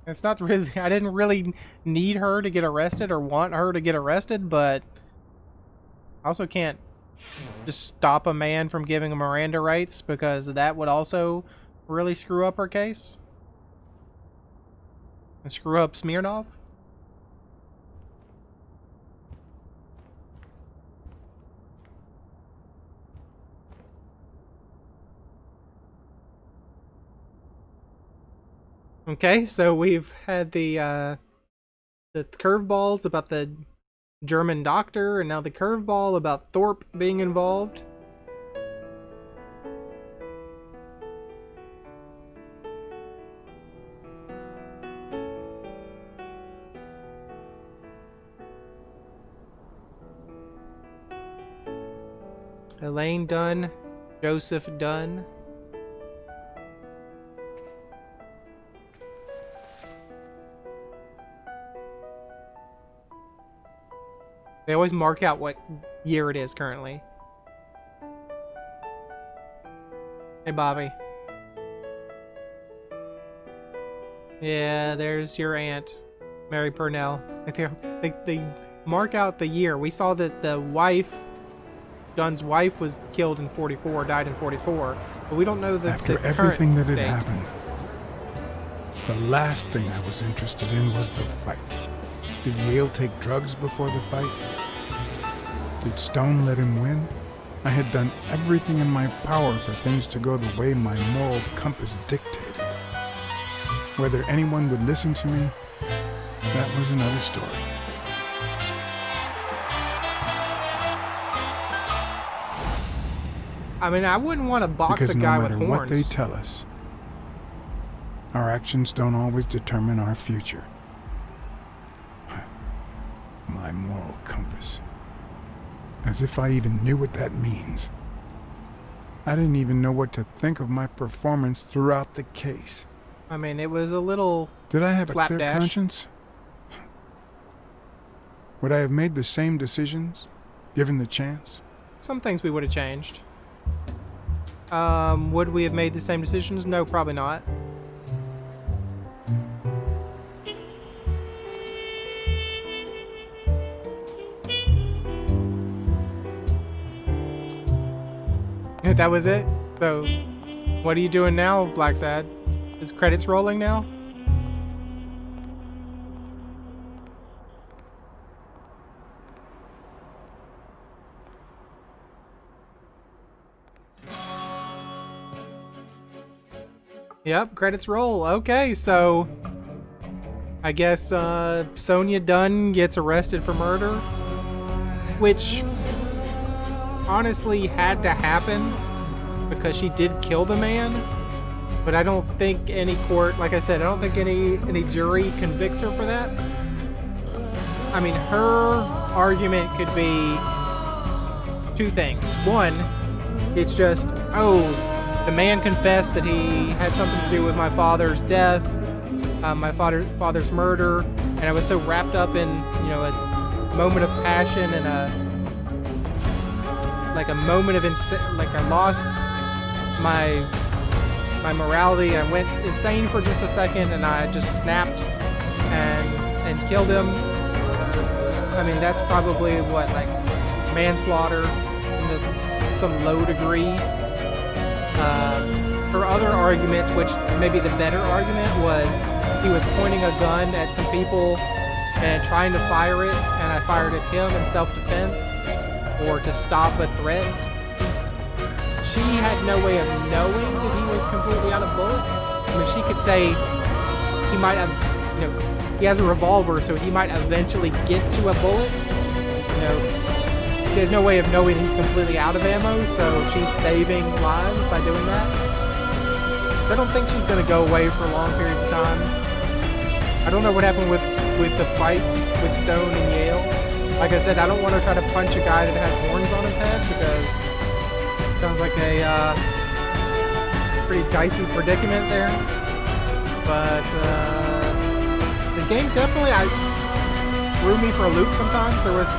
It's not really, I didn't really need her to get arrested or want her to get arrested, but I also can't just stop a man from giving a Miranda rights because that would also really screw up her case. And screw up Smirnoff. Okay, so we've had the curveballs about the German doctor, and now the curveball about Thorpe being involved. Elaine Dunn, Joseph Dunn. They always mark out what year it is currently. Hey, Bobby. Yeah, there's your aunt, Mary Purnell. They mark out the year. We saw that the wife, Dunn's wife, was killed in 44, died in 44, but we don't know the After the everything that had date. happened, the last thing I was interested in was the fight. Did Yale take drugs before the fight? Did Stone let him win? I had done everything in my power for things to go the way my moral compass dictated. Whether anyone would listen to me, that was another story. I mean, I wouldn't want to box Because a guy no with matter horns. what they tell us, our actions don't always determine our future. My moral compass. As if I even knew what that means. I didn't even know what to think of my performance throughout the case. I mean, it was a little Did I have a clear slapdash. conscience? Would I have made the same decisions, given the chance? Some things we would have changed. Would we have made the same decisions? No, probably not. That was it? So, what are you doing now, Blacksad? Is credits rolling now? Yep, credits roll. Okay, so I guess Sonia Dunn gets arrested for murder, which honestly had to happen because she did kill the man. But I don't think any court, like I said, I don't think any jury convicts her for that. I mean, her argument could be two things. One, it's just, oh, the man confessed that he had something to do with my father's death, my father's murder, and I was so wrapped up in, you know, a moment of passion and a moment of I lost my morality. I went insane for just a second, and I just snapped and killed him. I mean, that's probably what, like, manslaughter in some low degree. Her other argument, which may be the better argument, was he was pointing a gun at some people and trying to fire it, and I fired at him in self-defense or to stop a threat. She had no way of knowing that he was completely out of bullets. I mean, she could say he might have, you know, he has a revolver, so he might eventually get to a bullet. You know, she has no way of knowing he's completely out of ammo, so she's saving lives by doing that. I don't think she's going to go away for long periods of time. I don't know what happened with the fight with Stone and Yale. Like I said, I don't want to try to punch a guy that has horns on his head because it sounds like a pretty dicey predicament there. But the game definitely threw me for a loop sometimes. There was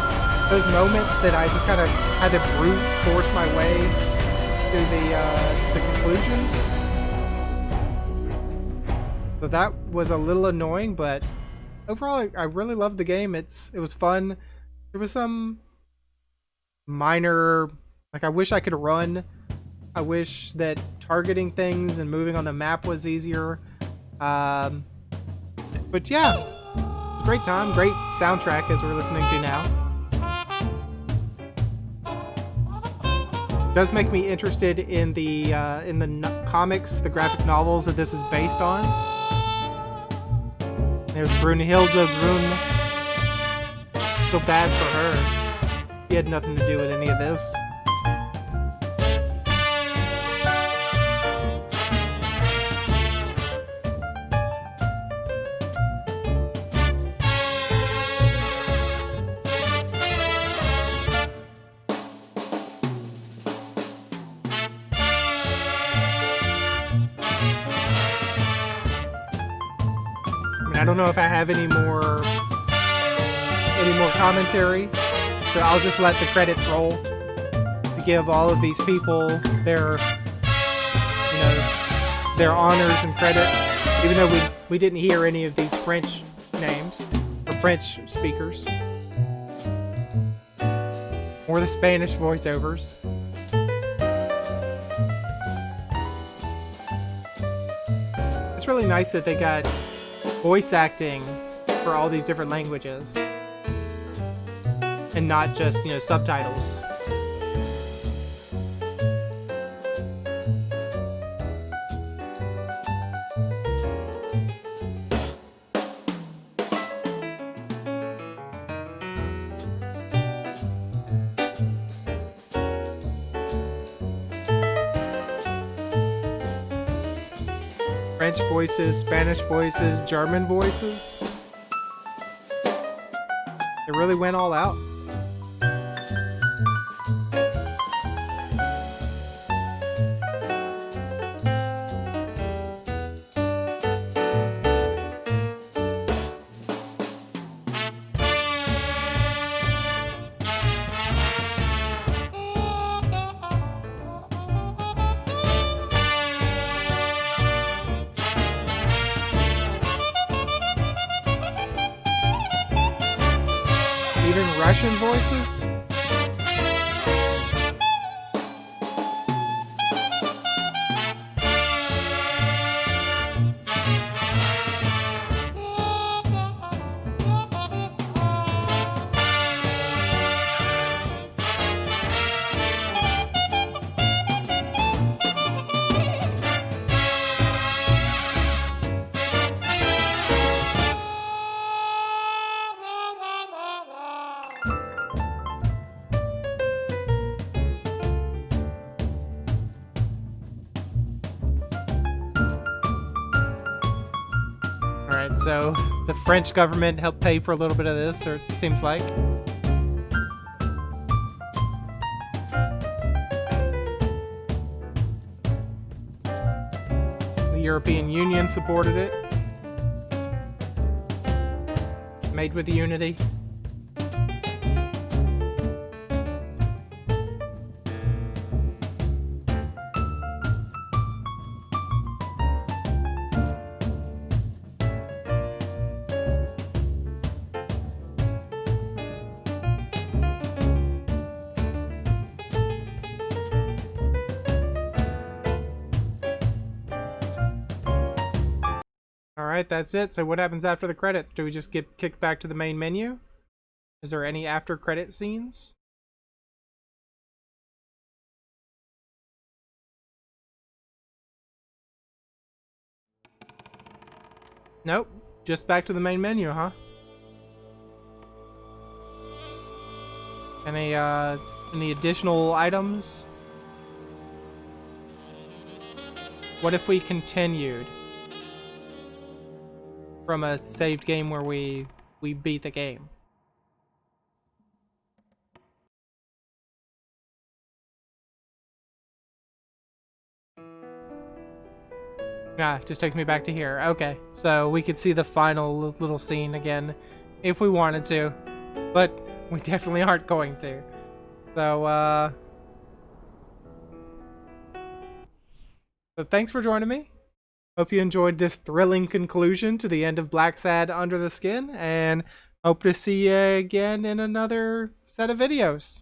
those moments that I just kind of had to brute force my way to the conclusions. So that was a little annoying, but overall I really loved the game. It was fun. There was some minor, like, I wish I could run. I wish that targeting things and moving on the map was easier. But yeah, it's a great time, great soundtrack as we're listening to now. Does make me interested in the comics, the graphic novels that this is based on. There's Brunhilde Grun. So bad for her. She had nothing to do with any of this. I don't know if I have any more commentary. So I'll just let the credits roll to give all of these people their, you know, their honors and credit. Even though we didn't hear any of these French names or French speakers or the Spanish voiceovers. It's really nice that they got voice acting for all these different languages and not just, you know, subtitles. French voices, Spanish voices, German voices. They really went all out. Even Russian voices? Alright, so the French government helped pay for a little bit of this, or it seems like. The European Union supported it. Made with unity. Alright, that's it. So what happens after the credits? Do we just get kicked back to the main menu? Is there any after credit scenes? Nope. Just back to the main menu, huh? Any additional items? What if we continued from a saved game where we beat the game? Ah, just takes me back to here. Okay, so we could see the final little scene again if we wanted to, but we definitely aren't going to. So, so thanks for joining me. Hope you enjoyed this thrilling conclusion to the end of Blacksad Under the Skin, and hope to see you again in another set of videos.